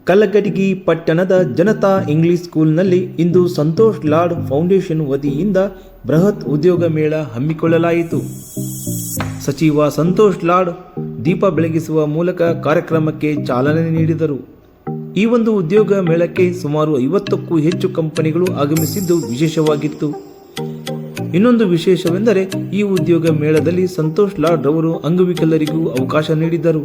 ಕಲಘಟಗಿ ಪಟ್ಟಣದ ಜನತಾ ಇಂಗ್ಲಿಷ್ ಸ್ಕೂಲ್ನಲ್ಲಿ ಇಂದು ಸಂತೋಷ್ ಲಾಡ್ ಫೌಂಡೇಶನ್ ವತಿಯಿಂದ ಬೃಹತ್ ಉದ್ಯೋಗ ಮೇಳ ಹಮ್ಮಿಕೊಳ್ಳಲಾಯಿತು. ಸಚಿವ ಸಂತೋಷ್ ಲಾಡ್ ದೀಪ ಬೆಳಗಿಸುವ ಮೂಲಕ ಕಾರ್ಯಕ್ರಮಕ್ಕೆ ಚಾಲನೆ ನೀಡಿದರು. ಈ ಒಂದು ಉದ್ಯೋಗ ಮೇಳಕ್ಕೆ ಸುಮಾರು 50ಕ್ಕೂ ಹೆಚ್ಚು ಕಂಪನಿಗಳು ಆಗಮಿಸಿದ್ದು ವಿಶೇಷವಾಗಿತ್ತು. ಇನ್ನೊಂದು ವಿಶೇಷವೆಂದರೆ ಈ ಉದ್ಯೋಗ ಮೇಳದಲ್ಲಿ ಸಂತೋಷ್ ಲಾಡ್ ರವರು ಅಂಗವಿಕಲರಿಗೂ ಅವಕಾಶ ನೀಡಿದರು.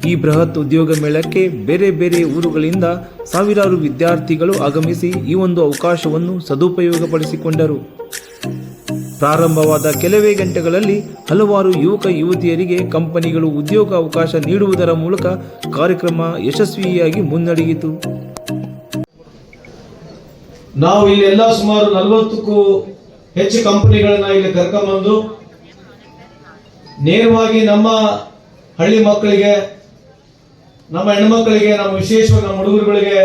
ಈ ಬೃಹತ್ ಉದ್ಯೋಗ ಮೇಳಕ್ಕೆ ಬೇರೆ ಬೇರೆ ಊರುಗಳಿಂದ ಸಾವಿರಾರು ವಿದ್ಯಾರ್ಥಿಗಳು ಆಗಮಿಸಿ ಈ ಒಂದು ಅವಕಾಶವನ್ನು ಸದುಪಯೋಗಪಡಿಸಿಕೊಂಡರು. ಪ್ರಾರಂಭವಾದ ಕೆಲವೇ ಗಂಟೆಗಳಲ್ಲಿ ಹಲವಾರು ಯುವಕ ಯುವತಿಯರಿಗೆ ಕಂಪನಿಗಳು ಉದ್ಯೋಗ ಅವಕಾಶ ನೀಡುವುದರ ಮೂಲಕ ಕಾರ್ಯಕ್ರಮ ಯಶಸ್ವಿಯಾಗಿ ಮುನ್ನಡೆಯಿತು. ನಾವು ಇಲ್ಲಿ ಎಲ್ಲ ಸುಮಾರು 40ಕ್ಕೂ ಹೆಚ್ಚು ಕಂಪನಿಗಳನ್ನ ಇಲ್ಲಿ ಕರ್ಕೊಂಡ್ಬಂದು ನೇರವಾಗಿ ನಮ್ಮ ಹಳ್ಳಿ ಮಕ್ಕಳಿಗೆ, ನಮ್ಮ ಹೆಣ್ಮಕ್ಕಳಿಗೆ, ನಮ್ಮ ವಿಶೇಷವಾಗಿ ನಮ್ಮ ಹುಡುಗರುಗಳಿಗೆ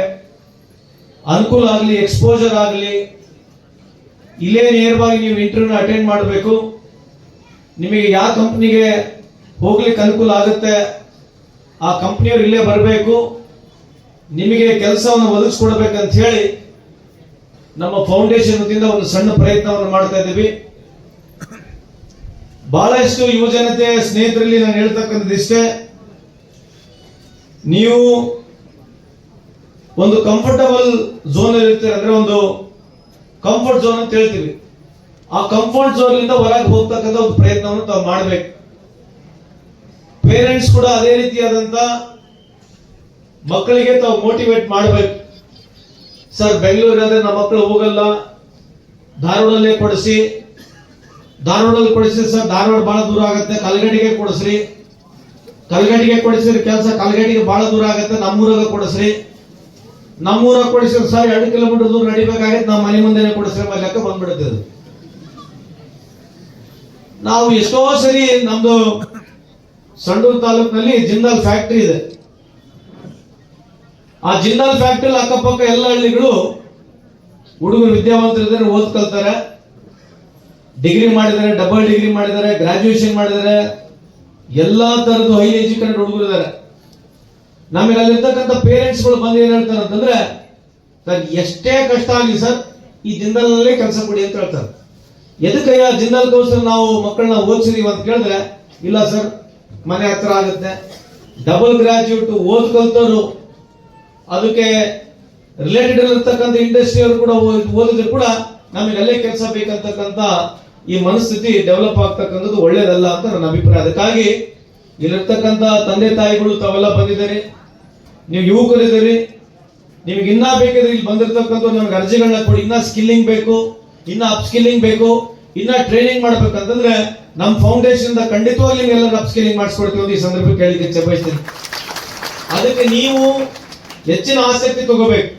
ಅನುಕೂಲ ಆಗಲಿ, ಎಕ್ಸ್ಪೋಜರ್ ಆಗಲಿ, ಇಲ್ಲೇ ನೇರವಾಗಿ ನೀವು ಇಂಟರ್ವ್ಯೂನ ಅಟೆಂಡ್ ಮಾಡಬೇಕು. ನಿಮಗೆ ಯಾವ ಕಂಪ್ನಿಗೆ ಹೋಗ್ಲಿಕ್ಕೆ ಅನುಕೂಲ ಆಗುತ್ತೆ ಆ ಕಂಪ್ನಿಯವ್ರು ಇಲ್ಲೇ ಬರಬೇಕು, ನಿಮಗೆ ಕೆಲಸವನ್ನು ಒದಗಿಸ್ಕೊಡ್ಬೇಕಂತ ಹೇಳಿ ನಮ್ಮ ಫೌಂಡೇಶನ್ ವತಿಯಿಂದ ಒಂದು ಸಣ್ಣ ಪ್ರಯತ್ನವನ್ನು ಮಾಡ್ತಾ ಇದ್ದೀವಿ. ಬಹಳಷ್ಟು ಯುವಜನತೆ ಸ್ನೇಹಿತರಲ್ಲಿ ನಾನು ಹೇಳ್ತಕ್ಕಂಥದ್ದಿಷ್ಟೇ, ನೀವು ಒಂದು ಕಂಫರ್ಟಬಲ್ ಝೋನ್ ಇರ್ತೀರ, ಅಂದ್ರೆ ಒಂದು ಕಂಫರ್ಟ್ ಝೋನ್ ಅಂತ ಹೇಳ್ತೀವಿ. ಆ ಕಂಫರ್ಟ್ ಝೋನ್ ಇಂದ ಹೊರಗೆ ಹೋಗ್ತಕ್ಕಂಥ ಒಂದು ಪ್ರಯತ್ನವನ್ನು ತಾವು ಮಾಡಬೇಕು. ಪೇರೆಂಟ್ಸ್ ಕೂಡ ಅದೇ ರೀತಿಯಾದಂತ ಮಕ್ಕಳಿಗೆ ತಾವು ಮೋಟಿವೇಟ್ ಮಾಡಬೇಕು. ಸರ್, ಬೆಂಗಳೂರಾದ್ರೆ ನಮ್ಮ ಮಕ್ಕಳು ಹೋಗಲ್ಲ, ಧಾರವಾಡಲ್ಲೇ ಕೊಡಿಸಿ. ಧಾರವಾಡಲ್ಲಿ ಕೊಡಿಸಿ ಸರ್, ಧಾರವಾಡ ಬಹಳ ದೂರ ಆಗುತ್ತೆ, ಕಲ್ಗಡಿಗೆ ಕೊಡಿಸ್ರಿ. ಕಲ್ಗಡಿಗೆ ಕೊಡಿಸಿದ್ರೆ ಕೆಲಸ ಕಲ್ಗಡಿಗೆ ಬಹಳ ದೂರ ಆಗುತ್ತೆ, ನಮ್ಮೂರಾಗ ಕೊಡಿಸ್ರಿ. ನಮ್ಮೂರಾಗ ಕೊಡಿಸಿದ್ರೆ ಸರ್ 2 ಕಿಲೋಮೀಟರ್ ದೂರ ನಡಿಬೇಕಾಗತ್ತೆ, ನಮ್ಮ ಮನೆ ಮುಂದೆನೆ ಕೊಡಿಸ್ರಿ ಲೆಕ್ಕ ಬಂದ್ಬಿಡುತ್ತೆ. ನಾವು ಎಷ್ಟೋ ಸರಿ ನಮ್ದು ಸಂಡೂರು ತಾಲೂಕಿನಲ್ಲಿ ಜಿಂದಾಲ್ ಫ್ಯಾಕ್ಟರಿ ಇದೆ. ಆ ಜಿಂದಾಲ್ ಫ್ಯಾಕ್ಟರಿ ಅಕ್ಕಪಕ್ಕ ಎಲ್ಲ ಹಳ್ಳಿಗಳು ಹುಡುಗರು ವಿದ್ಯಾವಂತರಿದ್ದಾರೆ, ಓದ್ ಕಲ್ತಾರೆ, ಡಿಗ್ರಿ ಮಾಡಿದ್ದಾರೆ, ಡಬಲ್ ಡಿಗ್ರಿ ಮಾಡಿದ್ದಾರೆ, ಗ್ರಾಜುಯೇಷನ್ ಮಾಡಿದ್ದಾರೆ, ಎಲ್ಲಾ ತರದ್ದು ಹೈ ಎಜುಕೇಟೆಡ್ ಹುಡುಗರು ಇದ್ದಾರೆ. ನಮಗೆ ಅಲ್ಲಿರ್ತಕ್ಕಂಥ ಪೇರೆಂಟ್ಸ್ಗಳು ಬಂದು ಏನ್ ಹೇಳ್ತಾರೆ ಅಂತಂದ್ರೆ, ಸರ್ ಎಷ್ಟೇ ಕಷ್ಟ ಆಗಲಿ ಸರ್, ಈ ಜಿಂದಾಲ್ನಲ್ಲೇ ಕೆಲಸ ಕೊಡಿ ಅಂತ ಹೇಳ್ತಾರೆ. ಎದಕ್ಕಯ್ಯ ಜಿಂದಾಲ್ಗೋಸ್ಕರ ನಾವು ಮಕ್ಕಳನ್ನ ಓದಿಸಿದೀವಿ ಅಂತ ಕೇಳಿದ್ರೆ, ಇಲ್ಲ ಸರ್ ಮನೆ ಹತ್ರ ಆಗುತ್ತೆ, ಡಬಲ್ ಗ್ರಾಜುಯೇಟ್ ಓದ್ ಕಲ್ತವ್ರು, ಅದಕ್ಕೆ ರಿಲೇಟೆಡ್ ಇರತಕ್ಕಂಥ ಇಂಡಸ್ಟ್ರಿಯವರು ಕೂಡ ಓದಿದ್ರು ಕೂಡ ನಮಗೆ ಅಲ್ಲೇ ಕೆಲಸ ಬೇಕಂತಕ್ಕಂಥ ಈ ಮನಸ್ಥಿತಿ ಡೆವಲಪ್ ಆಗ್ತಕ್ಕಂಥದ್ದು ಒಳ್ಳೇದಲ್ಲ ಅಂತ ನನ್ನ ಅಭಿಪ್ರಾಯ. ಅದಕ್ಕಾಗಿ ಇಲ್ಲಿರ್ತಕ್ಕಂಥ ತಂದೆ ತಾಯಿಗಳು ತಾವೆಲ್ಲ ಬಂದಿದ್ದೀರಿ, ನೀವು ಯುವಕರಿದ್ದೀರಿ, ನಿಮ್ಗೆ ಇನ್ನ ಬೇಕಿದ್ರೆ ಇಲ್ಲಿ ಬಂದಿರತಕ್ಕಂಥ ನಮ್ಗೆ ಅರ್ಜಿಗಳನ್ನ ಕೊಡಿ. ಇನ್ನ ಸ್ಕಿಲ್ಲಿಂಗ್ ಬೇಕು, ಇನ್ನ ಅಪ್ ಸ್ಕಿಲ್ಲಿಂಗ್ ಬೇಕು, ಇನ್ನ ಟ್ರೈನಿಂಗ್ ಮಾಡ್ಬೇಕಂತಂದ್ರೆ ನಮ್ಮ ಫೌಂಡೇಶನ್ ಖಂಡಿತವಾಗಿ ನಿಮ್ಗೆಲ್ಲ ಅಪ್ ಸ್ಕಿಲ್ಲಿಂಗ್ ಮಾಡಿಸ್ಕೊಡ್ತೀವಿ ಅಂತ ಈ ಸಂದರ್ಭಕ್ಕೆ ಕೇಳಿಕ್ಕೆ ಬಯಸ್ತೀನಿ. ಅದಕ್ಕೆ ನೀವು ಹೆಚ್ಚಿನ ಆಸಕ್ತಿ ತಗೋಬೇಕು.